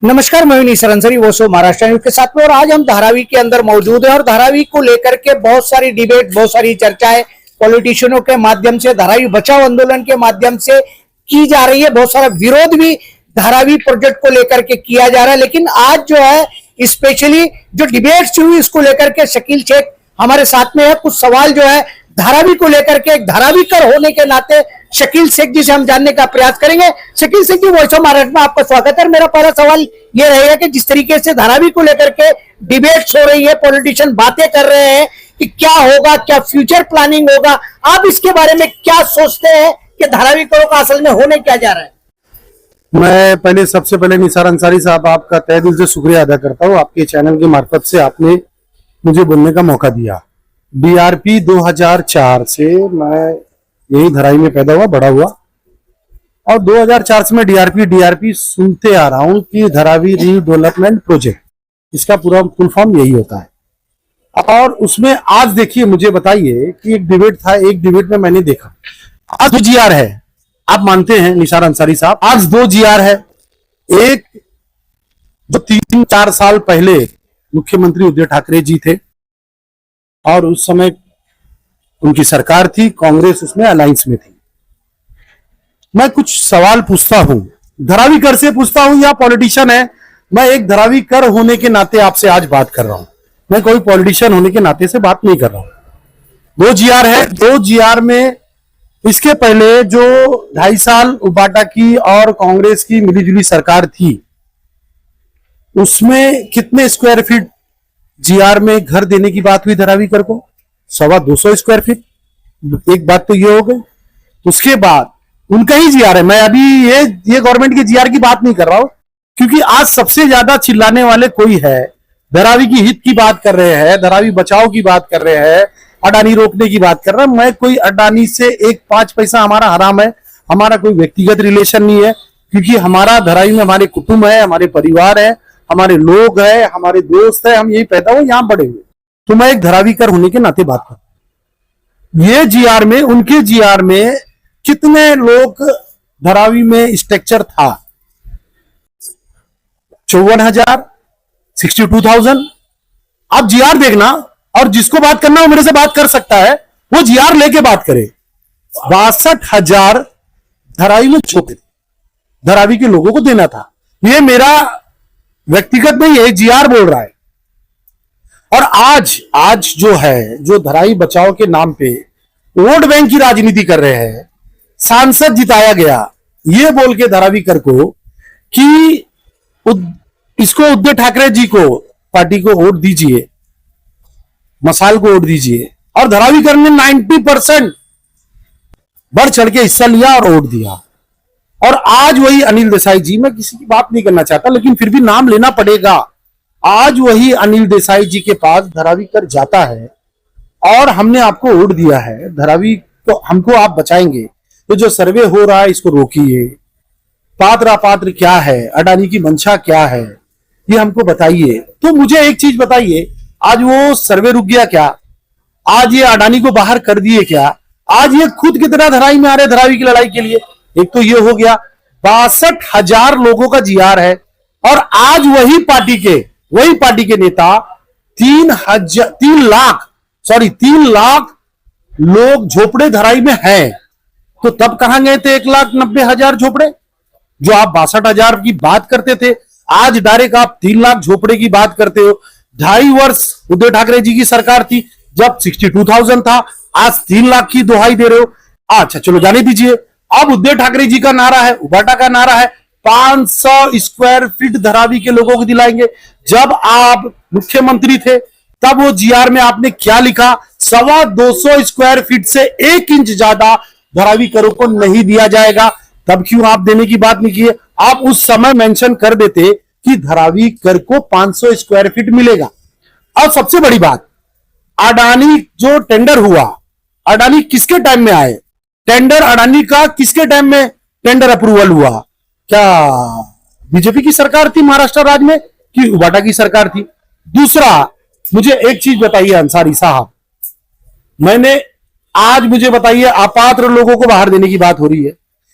नमस्कार, मैं विनीत सरंसरी वो शो महाराष्ट्र न्यूज के साथ में। और आज हम धारावी के अंदर मौजूद हैं और धारावी को लेकर के बहुत सारी डिबेट, बहुत सारी चर्चाएं पॉलिटिशियनों के माध्यम से, धारावी बचाओ आंदोलन के माध्यम से की जा रही है। बहुत सारा विरोध भी धारावी प्रोजेक्ट को लेकर के किया जा रहा है। लेकिन आज जो है स्पेशली जो डिबेट्स हुई इसको लेकर के शकील शेख हमारे साथ में है। कुछ सवाल जो है धारावी को लेकर के, एक धारावीकर होने के नाते शकील शेख जी से हम जानने का प्रयास करेंगे। शकील शेख जी, वॉइस ऑफ महाराष्ट्र में आपका स्वागत है। मेरा पहला सवाल ये रहेगा कि जिस तरीके से धारावी को लेकर के डिबेट्स हो रही है, पॉलिटिशियन बातें कर रहे हैं कि क्या होगा, क्या फ्यूचर प्लानिंग होगा, आप इसके बारे में क्या सोचते हैं कि धारावीकरों का असल में होने क्या जा रहा है? मैं सबसे पहले निसार अंसारी साहब, आपका तहे दिल से शुक्रिया अदा करता हूँ। आपके चैनल के मार्फत से आपने मुझे बोलने का मौका दिया। डीआरपी 2004 से मैं यही धराई में पैदा हुआ, बड़ा हुआ, और 2004 से मैं डीआरपी सुनते आ रहा हूँ कि धारावी रीडेवलपमेंट प्रोजेक्ट, इसका पूरा फुल फॉर्म यही होता है। और उसमें आज देखिए, मुझे बताइए कि एक डिबेट था, एक डिबेट में मैंने देखा आज 2 GR है। आप मानते हैं निसार अंसारी साहब, आज 2 GR है। एक जो 3-4 साल पहले मुख्यमंत्री उद्धव ठाकरे जी थे और उस समय उनकी सरकार थी, कांग्रेस उसमें अलायंस में थी। मैं कुछ सवाल पूछता हूं, धरावीकर से पूछता हूं या पॉलिटिशियन है। मैं एक धरावीकर होने के नाते आपसे आज बात कर रहा हूं, मैं कोई पॉलिटिशियन होने के नाते से बात नहीं कर रहा हूं। 2 GR है। 2 GR में इसके पहले जो 2.5 साल उबाटा की और कांग्रेस की मिलीजुली सरकार थी, उसमें कितने स्क्वायर फीट GR में घर देने की बात हुई धरावीकर को? 225 स्क्वायर फीट। एक बात तो ये हो गई। उसके बाद उनका ही GR है। मैं अभी ये गवर्नमेंट के GR की बात नहीं कर रहा हूं, क्योंकि आज सबसे ज्यादा चिल्लाने वाले कोई है, धरावी की हित की बात कर रहे हैं, धरावी बचाओ की बात कर रहे हैं, अडानी रोकने की बात कर रहे हैं। मैं कोई अडानी से 1-5 पैसा हमारा हराम है, हमारा कोई व्यक्तिगत रिलेशन नहीं है, क्योंकि हमारा धरावी में हमारे कुटुंब है, हमारे परिवार है, हमारे लोग है, हमारे दोस्त है, हम यही पैदा हुए, यहां बड़े हुए। तो मैं एक धरावीकर होने के नाते बात कर, ये GR में, उनके GR में कितने लोग धरावी में स्ट्रक्चर था? 54,000, 62,000। आप GR देखना, और जिसको बात करना वो मेरे से बात कर सकता है, वो GR लेके बात करे। 62,000 धरावी में छोटे धरावी के लोगों को देना था। ये मेरा व्यक्तिगत नहीं है, GR बोल रहा है। और आज जो है, जो धरावी बचाओ के नाम पे वोट बैंक की राजनीति कर रहे हैं, सांसद जिताया गया ये बोल के धरावीकर को कि इसको उद्धव ठाकरे जी को, पार्टी को वोट दीजिए, मसाल को वोट दीजिए, और धरावीकर ने 90% बढ़ चढ़ के हिस्सा लिया और वोट दिया। और आज वही अनिल देसाई जी, मैं किसी की बात नहीं करना चाहता लेकिन फिर भी नाम लेना पड़ेगा, आज वही अनिल देसाई जी के पास धरावीकर जाता है और हमने आपको वोट दिया है, धरावी तो हमको आप बचाएंगे, तो जो सर्वे हो रहा है इसको रोकिए, पात्र अपात्र क्या है, अडानी की मंशा क्या है, ये हमको बताइए। तो मुझे एक चीज बताइए, आज वो सर्वे रुक गया क्या? आज ये अडानी को बाहर कर दिए क्या? आज ये खुद कितना धराई में आ रहे धरावी की लड़ाई के लिए? एक तो ये हो गया। 62,000 लोगों का GR है, और आज वही पार्टी के नेता 3 लाख लोग झोपड़े धराई में हैं। तो तब कहां गए थे 1,90,000 झोपड़े जो आप 62,000 की बात करते थे? आज डायरेक्ट आप 3 लाख झोपड़े की बात करते हो। 2.5 वर्ष उद्धव ठाकरे जी की सरकार थी जब 62,000 था, आज 3 लाख की दुहाई दे रहे हो। अच्छा चलो जाने दीजिए। अब उद्धव ठाकरे जी का नारा है, उबाटा का नारा है, 500 स्क्वायर फीट धरावी के लोगों को दिलाएंगे। जब आप मुख्यमंत्री थे तब वो GR में आपने क्या लिखा? 225 स्क्वायर फीट से 1 इंच ज्यादा धरावीकरों को नहीं दिया जाएगा। तब क्यों आप देने की बात नहीं की? आप उस समय मेंशन कर देते कि धरावीकर को 500 स्क्वायर फीट मिलेगा। और सबसे बड़ी बात, अडानी जो टेंडर हुआ, अडानी किसके टाइम में आए? टेंडर अडानी का किसके टाइम में टेंडर अप्रूवल हुआ? क्या बीजेपी की सरकार थी महाराष्ट्र राज्य में कि उबाटा की सरकार थी? दूसरा, मुझे एक चीज बताइए अंसारी साहब, मुझे बताइए, अपात्र लोगों को बाहर देने की बात हो रही है,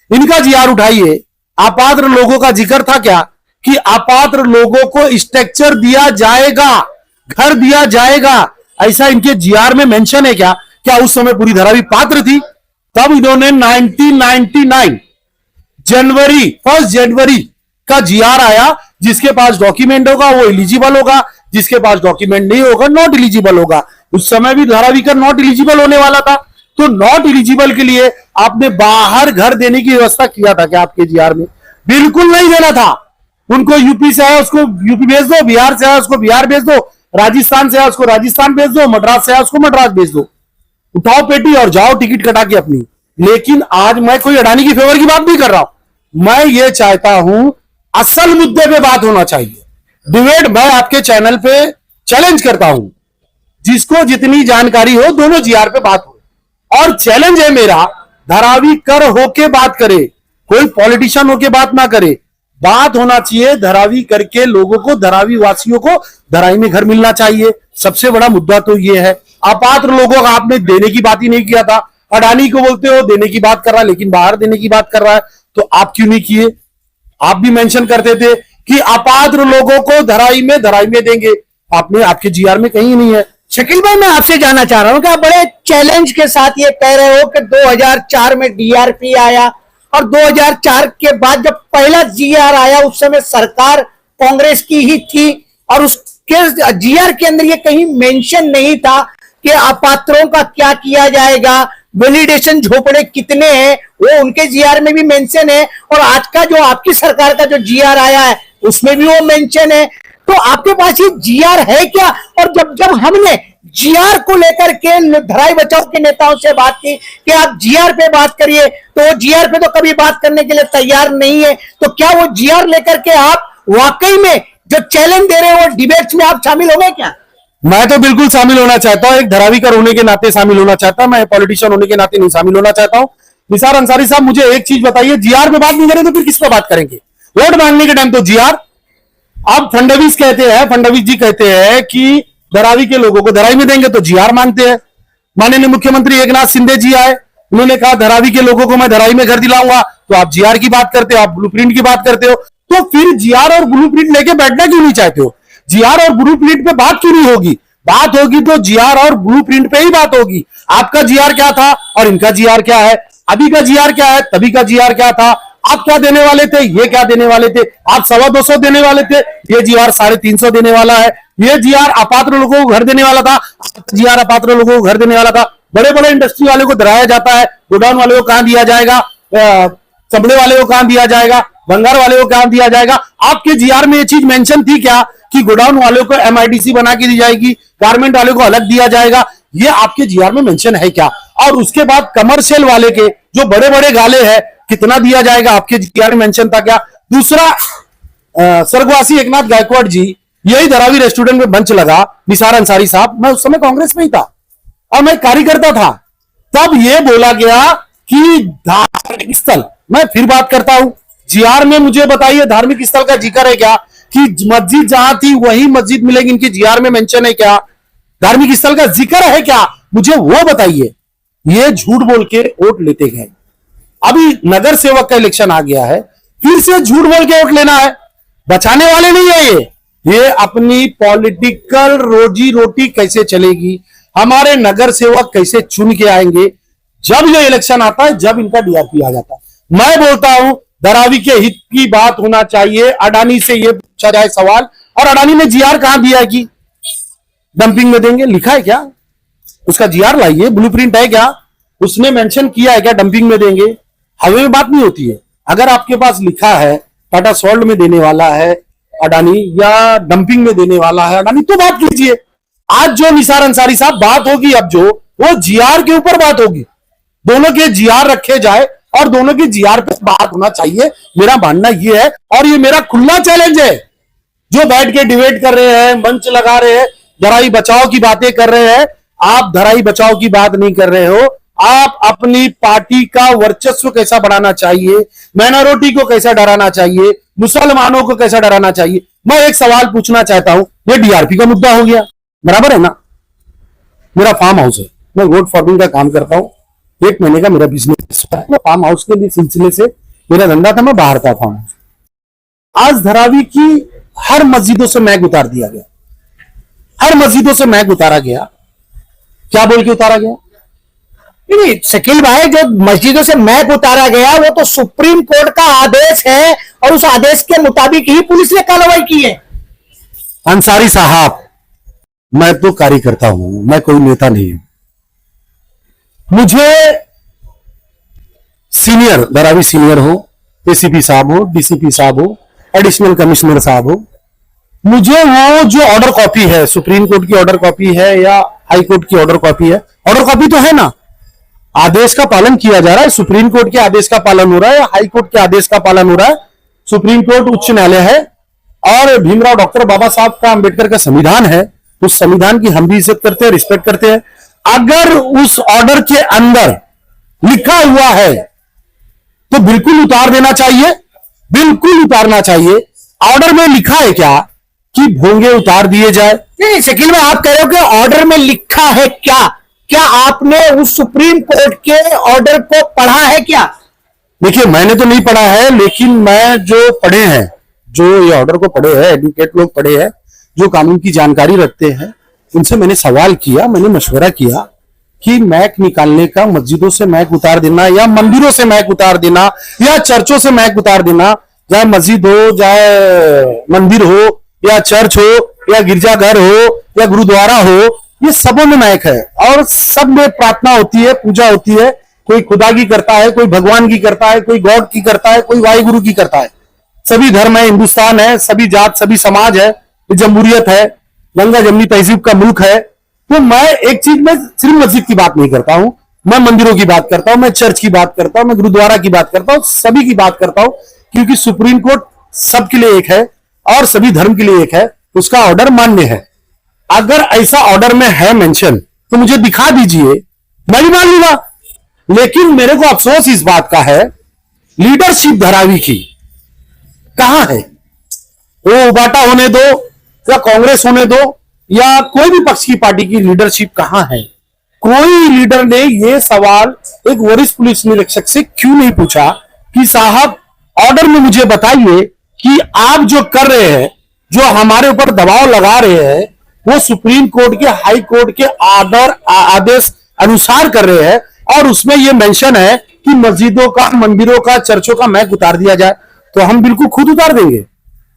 इनका GR उठाइए। अपात्र लोगों का जिक्र था क्या कि अपात्र लोगों को स्ट्रक्चर दिया जाएगा, घर दिया जाएगा, ऐसा इनके जीआर में मेंशन है क्या? क्या उस समय पूरी धारावी पात्र थी? तब इन्होंने 1999 जनवरी 1 जनवरी का जीआर आया, जिसके पास डॉक्यूमेंट होगा वो एलिजिबल होगा, जिसके पास डॉक्यूमेंट नहीं होगा नॉट एलिजिबल होगा। उस समय भी धारावी का नॉट एलिजिबल होने वाला था, तो नॉट एलिजिबल के लिए आपने बाहर घर देने की व्यवस्था किया था क्या आपके जीआर में? बिल्कुल नहीं देना था। उनको यूपी से आया उसको यूपी भेज दो, बिहार से आया उसको बिहार भेज दो, राजस्थान से आया उसको राजस्थान भेज दो, मद्रास से आया उसको मद्रास भेज दो, उठाओ पेटी और जाओ टिकट कटा के अपनी। लेकिन आज मैं कोई अडानी की फेवर की बात नहीं कर रहा हूं, मैं ये चाहता हूं असल मुद्दे पे बात होना चाहिए। डिबेट मैं आपके चैनल पे चैलेंज करता हूं, जिसको जितनी जानकारी हो दोनों जीआर पे बात हो, और चैलेंज है मेरा, धारावी कर होके बात करे, कोई पॉलिटिशियन होके बात ना करे। बात होना चाहिए धारावी करके लोगों को, धारावी वासियों को धारावी में घर मिलना चाहिए। सबसे बड़ा मुद्दा तो ये है। अपात्र लोगों का आपने देने की बात ही नहीं किया था। अडानी को बोलते हो देने की बात कर रहा है, लेकिन बाहर देने की बात कर रहा है, तो आप क्यों नहीं किए? आप भी मेंशन करते थे कि अपात्र लोगों को धारावी में देंगे, आपने आपके जीआर में कहीं नहीं है। शकील भाई, मैं आपसे जानना चाह रहा हूं कि आप बड़े चैलेंज के साथ ये कह रहे हो कि 2004 में डीआरपी आया, और 2004 के बाद जब पहला जीआर आया उस समय सरकार कांग्रेस की ही थी, और उसके जीआर के अंदर ये कहीं मेंशन नहीं था कि अपात्रों का क्या किया जाएगा, वैलिडेशन झोपड़े कितने हैं, वो उनके जीआर में भी मेंशन है, और आज का जो आपकी सरकार का जो जीआर आया है उसमें भी वो मेंशन है। तो आपके पास ये जीआर है क्या? और जब हमने जीआर को लेकर के धराई बचाओ के नेताओं से बात की कि आप जीआर पे बात करिए, तो वो जीआर पे तो कभी बात करने के लिए तैयार नहीं है। तो क्या वो जीआर लेकर के आप वाकई में जो चैलेंज दे रहे हो वो डिबेट्स में आप शामिल हो गए क्या? मैं तो बिल्कुल शामिल होना चाहता हूं, एक धारावीकर होने के नाते शामिल होना चाहता हूं, मैं पॉलिटिशियन होने के नाते नहीं शामिल होना चाहता हूं। निसार अंसारी साहब, मुझे एक चीज बताइए, जीआर पे बात नहीं करें तो फिर किस पे बात करेंगे? वोट मांगने के टाइम तो जीआर। अब फडणवीस जी कहते हैं कि धारावी के लोगों को धारावी में देंगे, तो जीआर मांगते हैं। माननीय मुख्यमंत्री एकनाथ शिंदे जी आए, उन्होंने कहा धारावी के लोगों को मैं धारावी में घर दिलाऊंगा, तो आप जीआर की बात करते हो, आप ब्लूप्रिंट की बात करते हो। तो फिर जीआर और ब्लूप्रिंट लेके बैठना क्यों नहीं चाहते हो? जीआर और ब्लूप्रिंट पे बात क्यों नहीं होगी? बात होगी तो जीआर और ब्लूप्रिंट पे ही बात होगी। आपका जीआर क्या था और इनका जीआर क्या है, अभी का जीआर क्या है, तभी का जीआर क्या था, आप क्या देने वाले थे, ये क्या देने वाले थे, आप 225 देने वाले थे, ये जीआर 350 देने वाला है, ये जीआर अपात्र लोगों को घर देने वाला था, जीआर अपात्र लोगों को घर देने वाला था। बड़े बड़े इंडस्ट्री वाले को डराया जाता है, गोडाउन वाले को कहां दिया जाएगा, चमड़े वाले को कहां दिया जाएगा, भंगार वाले को कहां दिया जाएगा। आपके जीआर में ये चीज मेंशन थी क्या कि गोडाउन वालों को एमआईडीसी बना के दी जाएगी, गारमेंट वाले को अलग दिया जाएगा? ये आपके जीआर में मेंशन है क्या? और उसके बाद कमर्शियल वाले के जो बड़े बड़े गाले हैं कितना दिया जाएगा, आपके जीआर में मेंशन था क्या? दूसरा, स्वर्गवासी एकनाथ गायकवाड़ जी, यही धारावी रेस्टोरेंट में मंच लगा, निसार अंसारी साहब, मैं उस समय कांग्रेस में ही था और मैं कार्यकर्ता था, तब यह बोला गया कि धार्मिक स्थल, मैं फिर बात करता हूं, जीआर में मुझे बताइए धार्मिक स्थल का जिक्र है क्या कि मस्जिद जहां थी वही मस्जिद मिलेगी, इनके जीआर में मेंशन है क्या? धार्मिक स्थल का जिक्र है क्या? मुझे वो बताइए। ये झूठ बोल के वोट लेते गए। अभी नगर सेवक का इलेक्शन आ गया है, फिर से झूठ बोल के वोट लेना है। बचाने वाले नहीं है ये अपनी पॉलिटिकल रोजी रोटी कैसे चलेगी, हमारे नगर सेवक कैसे चुन के आएंगे, जब ये इलेक्शन आता है, जब इनका डीआरपी आ जाता है। मैं बोलता हूं धारावी के हित की बात होना चाहिए। अडानी से ये पूछा जाए सवाल, और अडानी ने जीआर कहां दिया कि डंपिंग में देंगे, लिखा है क्या? उसका जीआर लाइए, ब्लूप्रिंट है क्या? उसने मेंशन किया है क्या डंपिंग में देंगे? हवे में बात नहीं होती है। अगर आपके पास लिखा है टाटा सॉल्ट में देने वाला है अडानी या डंपिंग में देने वाला है अडानी, तो बात कीजिए। आज जो निसार अंसारी साहब बात होगी, अब जो वो जीआर के ऊपर बात होगी, दोनों के जीआर रखे जाए और दोनों की जीआर पे बात होना चाहिए, मेरा मानना यह है। और ये मेरा खुला चैलेंज है, जो बैठ के डिबेट कर रहे हैं, मंच लगा रहे हैं, धराई बचाओ की बातें कर रहे हैं, आप धराई बचाओ की बात नहीं कर रहे हो। आप अपनी पार्टी का वर्चस्व कैसा बढ़ाना चाहिए, माइनॉरिटी को कैसा डराना चाहिए, मुसलमानों को कैसा डराना चाहिए। मैं एक सवाल पूछना चाहता हूं, ये डीआरपी का मुद्दा हो गया, बराबर है ना? मेरा फार्म हाउस है, मैं वोट फार्मिंग का काम करता हूं, 1 महीने का मेरा बिजनेस है। फार्म हाउस के लिए सिलसिले से मेरा धंधा था, मैं बाहर था फार्म हाउस। आज धारावी की हर मस्जिदों से मैक उतार दिया गया, हर मस्जिदों से मैक उतारा गया। क्या बोल के उतारा गया? नहीं शकील भाई, जो मस्जिदों से मैप उतारा गया वो तो सुप्रीम कोर्ट का आदेश है और उस आदेश के मुताबिक ही पुलिस ने कार्रवाई की है। अंसारी साहब, मैं तो कार्यकर्ता हूं, मैं कोई नेता नहीं हूं। मुझे सीनियर, धारावी सीनियर हो, एसीपी साहब हो, डीसीपी साहब हो, एडिशनल कमिश्नर साहब हो, मुझे वो जो ऑर्डर कॉपी है, सुप्रीम कोर्ट की ऑर्डर कॉपी है या हाई कोर्ट की ऑर्डर कॉपी है, ऑर्डर कॉपी तो है ना, आदेश का पालन किया जा रहा है, सुप्रीम कोर्ट के आदेश का पालन हो रहा है, हाई कोर्ट के आदेश का पालन हो रहा है। सुप्रीम कोर्ट उच्च न्यायालय है और भीमराव डॉक्टर बाबा साहब का अंबेडकर का संविधान है, उस संविधान की हम भी इज्जत करते हैं, रिस्पेक्ट करते हैं। अगर उस ऑर्डर के अंदर लिखा हुआ है तो बिल्कुल उतार देना चाहिए, बिल्कुल उतारना चाहिए। ऑर्डर में लिखा है क्या कि भोंगे उतार दिए जाए? नहीं शकील भाई, आप कह रहे हो कि ऑर्डर में लिखा है क्या? क्या आपने उस सुप्रीम कोर्ट के ऑर्डर को पढ़ा है क्या? देखिए, मैंने तो नहीं पढ़ा है, लेकिन मैं जो पढ़े हैं, जो ये ऑर्डर को पढ़े हैं, एडवोकेट लोग पढ़े हैं, जो कानून की जानकारी रखते हैं, उनसे मैंने सवाल किया, मैंने मशवरा किया कि मैक निकालने का, मस्जिदों से मैक उतार देना या मंदिरों से मैक उतार देना या चर्चों से मैक उतार देना, चाहे मस्जिद हो, चाहे मंदिर हो या चर्च हो या गिरजाघर हो या गुरुद्वारा हो, ये सबों में मैक है और सब में प्रार्थना होती है, पूजा होती है। कोई खुदा की करता है, कोई भगवान की करता है, कोई गॉड की करता है, कोई वाहिगुरु की करता है। सभी धर्म है, हिंदुस्तान है, सभी जात, सभी समाज है, जमहूरियत है, गंगा जमनी तहजीब का मुल्क है। तो मैं एक चीज में सिर्फ मस्जिद की बात नहीं करता हूं, मैं मंदिरों की बात करता हूं, मैं चर्च की बात करता हूं, मैं गुरुद्वारा की बात करता हूं, सभी की बात करता हूं, क्योंकि सुप्रीम कोर्ट सबके लिए एक है और सभी धर्म के लिए एक है, उसका ऑर्डर मान्य है। अगर ऐसा ऑर्डर में है मेंशन तो मुझे दिखा दीजिए, मैं भी मान लूंगा। लेकिन मेरे को अफसोस इस बात का है, लीडरशिप धारावी की कहां है? वो उबाटा होने दो या कांग्रेस होने दो या कोई भी पक्ष की पार्टी की लीडरशिप कहां है? कोई लीडर ने यह सवाल एक वरिष्ठ पुलिस निरीक्षक से क्यों नहीं पूछा कि साहब ऑर्डर में मुझे बताइए कि आप जो कर रहे हैं, जो हमारे ऊपर दबाव लगा रहे हैं, वो सुप्रीम कोर्ट के, हाई कोर्ट के ऑर्डर, आदेश अनुसार कर रहे हैं और उसमें यह मेंशन है कि मस्जिदों का, मंदिरों का, चर्चों का मैक उतार दिया जाए, तो हम बिल्कुल खुद उतार देंगे।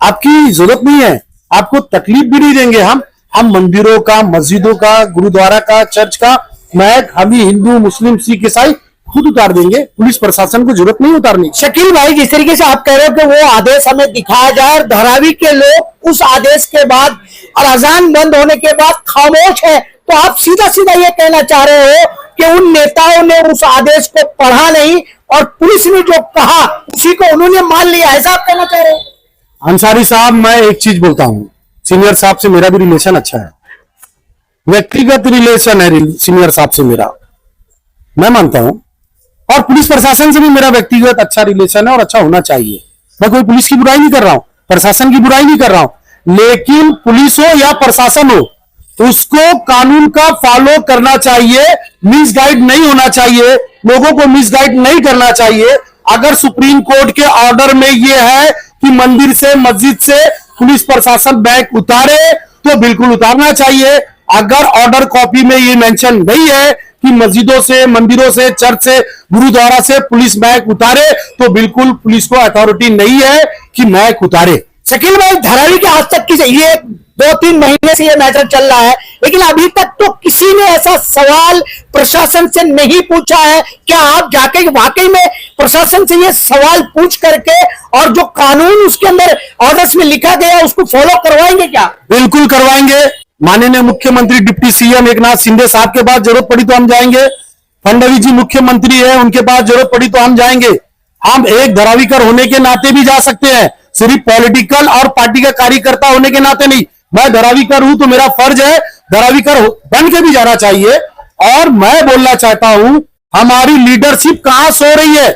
आपकी जरूरत नहीं है, आपको तकलीफ भी नहीं देंगे। हम मंदिरों का, मस्जिदों का, गुरुद्वारा का, चर्च का मैक हम ही हिंदू, मुस्लिम, सिख, ईसाई खुद उतार देंगे, पुलिस प्रशासन को जरूरत नहीं उतारनी। शकील भाई, जिस तरीके से आप कह रहे हो कि वो आदेश हमें दिखाया जाए और धारावी के लोग उस आदेश के बाद और अजान बंद होने के बाद खामोश है, तो आप सीधा सीधा ये कहना चाह रहे हो कि उन नेताओं ने उस आदेश को पढ़ा नहीं और पुलिस ने जो कहा उसी को उन्होंने मान लिया, ऐसा आप कहना चाह रहे हो? अंसारी साहब, मैं एक चीज बोलता हूं, सीनियर साहब से मेरा भी रिलेशन अच्छा है, व्यक्तिगत रिलेशन है सीनियर साहब से मेरा, मैं मानता हूं, और पुलिस प्रशासन से भी मेरा व्यक्तिगत अच्छा रिलेशन है और अच्छा होना चाहिए। मैं कोई पुलिस की बुराई नहीं कर रहा हूं, प्रशासन की बुराई नहीं कर रहा हूं, लेकिन पुलिस हो या प्रशासन हो, उसको कानून का फॉलो करना चाहिए, मिसगाइड नहीं होना चाहिए, लोगों को मिसगाइड नहीं करना चाहिए। अगर सुप्रीम कोर्ट के ऑर्डर में यह है कि मंदिर से, मस्जिद से पुलिस प्रशासन बैग उतारे तो बिल्कुल उतारना चाहिए। अगर ऑर्डर कॉपी में ये मेंशन नहीं है कि मस्जिदों से, मंदिरों से, चर्च से, गुरुद्वारा से पुलिस बैग उतारे, तो बिल्कुल पुलिस को अथॉरिटी नहीं है कि बैग उतारे। शकील भाई, धारावी के आज तक की ये 2-3 महीने से ये मैटर चल रहा है, लेकिन अभी तक तो किसी ने ऐसा सवाल प्रशासन से नहीं पूछा है। क्या आप जाके वाकई में प्रशासन से ये सवाल पूछ करके और जो कानून उसके अंदर ऑर्डर्स में लिखा गया उसको फॉलो करवाएंगे क्या? बिल्कुल करवाएंगे। माननीय मुख्यमंत्री डिप्टी सीएम एकनाथ शिंदे साहब के पास जरूरत पड़ी तो हम जाएंगे, फडणवीस जी मुख्यमंत्री है, उनके पास जरूरत पड़ी तो हम जाएंगे। हम एक धारावीकर होने के नाते भी जा सकते हैं, सिर्फ पॉलिटिकल और पार्टी का कार्यकर्ता होने के नाते नहीं। मैं धारावीकर हूं तो मेरा फर्ज है धारावीकर बन के भी जाना चाहिए। और मैं बोलना चाहता हूं, हमारी लीडरशिप कहां सो रही है?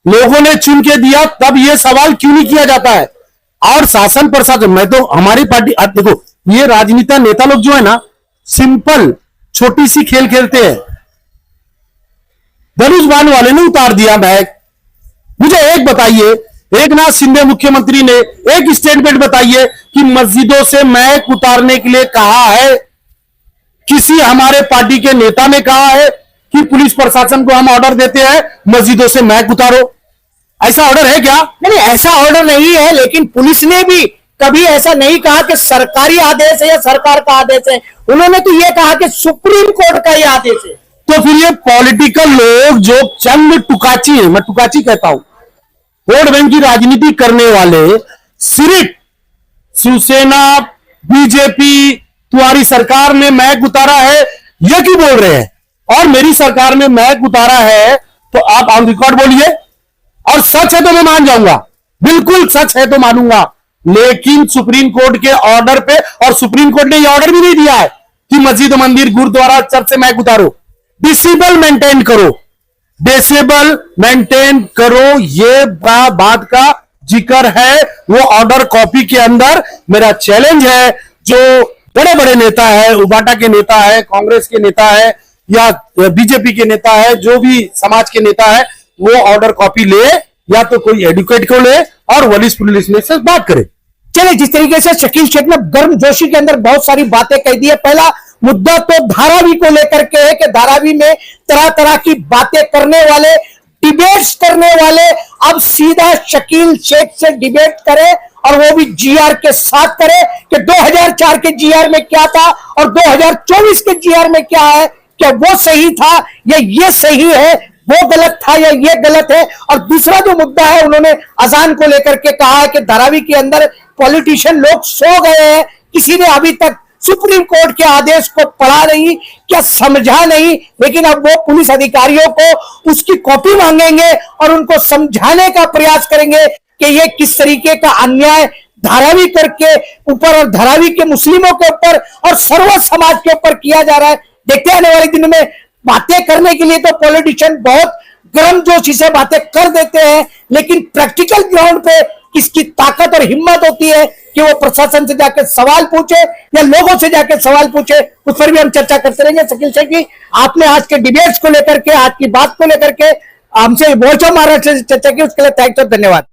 लोगों ने चुन के दिया, तब यह सवाल क्यों नहीं किया जाता है? और शासन प्रशासन, मैं तो हमारी पार्टी, देखो ये राजनीति नेता लोग जो है ना, सिंपल छोटी सी खेल खेलते हैं। धनुष बाण वाले ने उतार दिया बैग। मुझे एक बताइए एक नाथ शिंदे मुख्यमंत्री ने एक स्टेटमेंट बताइए कि मस्जिदों से मैक उतारने के लिए कहा है? किसी हमारे पार्टी के नेता ने कहा है कि पुलिस प्रशासन को हम ऑर्डर देते हैं मस्जिदों से मैक उतारो? ऐसा ऑर्डर है क्या? नहीं, ऐसा ऑर्डर नहीं है, लेकिन पुलिस ने भी कभी ऐसा नहीं कहा कि सरकारी आदेश है या सरकार का आदेश है। उन्होंने तो ये कहा कि सुप्रीम कोर्ट का ये आदेश है। तो फिर ये पॉलिटिकल लोग जो चंद टुकाची है, मैं टुकाची कहता हूं, वोट बैंक की राजनीति करने वाले, सिर्फ शिवसेना, बीजेपी, तुम्हारी सरकार ने मैक उतारा है ये क्यों बोल रहे हैं, और मेरी सरकार ने मैक उतारा है तो आप ऑन रिकॉर्ड बोलिए, और सच है तो मैं मान जाऊंगा, बिल्कुल सच है तो मानूंगा। लेकिन सुप्रीम कोर्ट के ऑर्डर पे, और सुप्रीम कोर्ट ने यह ऑर्डर भी नहीं दिया है कि मस्जिद, मंदिर, गुरुद्वारा, चर्च से मैक उतारो। डिसेबल मेंटेन करो, डिसेबल मेंटेन करो, ये बात का जिक्र है वो ऑर्डर कॉपी के अंदर। मेरा चैलेंज है, जो बड़े बड़े नेता है, उबाटा के नेता है, कांग्रेस के नेता है या बीजेपी के नेता है, जो भी समाज के नेता है, वो ऑर्डर कॉपी ले, या तो कोई एडवोकेट को ले और वरिष्ठ पुलिस में से बात करे। चले, जिस तरीके से शकील शेख ने गर्म जोशी के अंदर बहुत सारी बातें कह दी है। पहला मुद्दा तो धारावी को लेकर के है कि धारावी में तरह तरह की बातें करने वाले, डिबेट्स करने वाले अब सीधा शकील शेख से डिबेट करे, और वो भी जीआर के साथ करे कि 2004 के जीआर में क्या था और 2024 के जीआर में क्या है, क्या वो सही था या ये सही है, वो गलत था या ये गलत है। और दूसरा जो मुद्दा है, उन्होंने अजान को लेकर के कहा है कि धारावी के अंदर पॉलिटिशियन लोग सो गए हैं, किसी ने अभी तक सुप्रीम कोर्ट के आदेश को पढ़ा नहीं, क्या समझा नहीं, लेकिन अब वो पुलिस अधिकारियों को उसकी कॉपी मांगेंगे और उनको समझाने का प्रयास करेंगे कि ये किस तरीके का अन्याय धारावी करके ऊपर और धारावी के मुस्लिमों के ऊपर और सर्व समाज के ऊपर किया जा रहा है। देखते आने वाले दिनों में बातें करने के लिए तो पॉलिटिशियन बहुत गर्मजोशी से बातें कर देते हैं, लेकिन प्रैक्टिकल ग्राउंड पे किसकी ताकत और हिम्मत होती है कि वो प्रशासन से जाकर सवाल पूछे या लोगों से जाकर सवाल पूछे, उस पर भी हम चर्चा करते रहेंगे। शकील शेख जी, आपने आज के डिबेट्स को लेकर के, आज की बात को लेकर के हमसे मोर्चा महाराष्ट्र से चर्चा की, उसके लिए थैंक्स और धन्यवाद।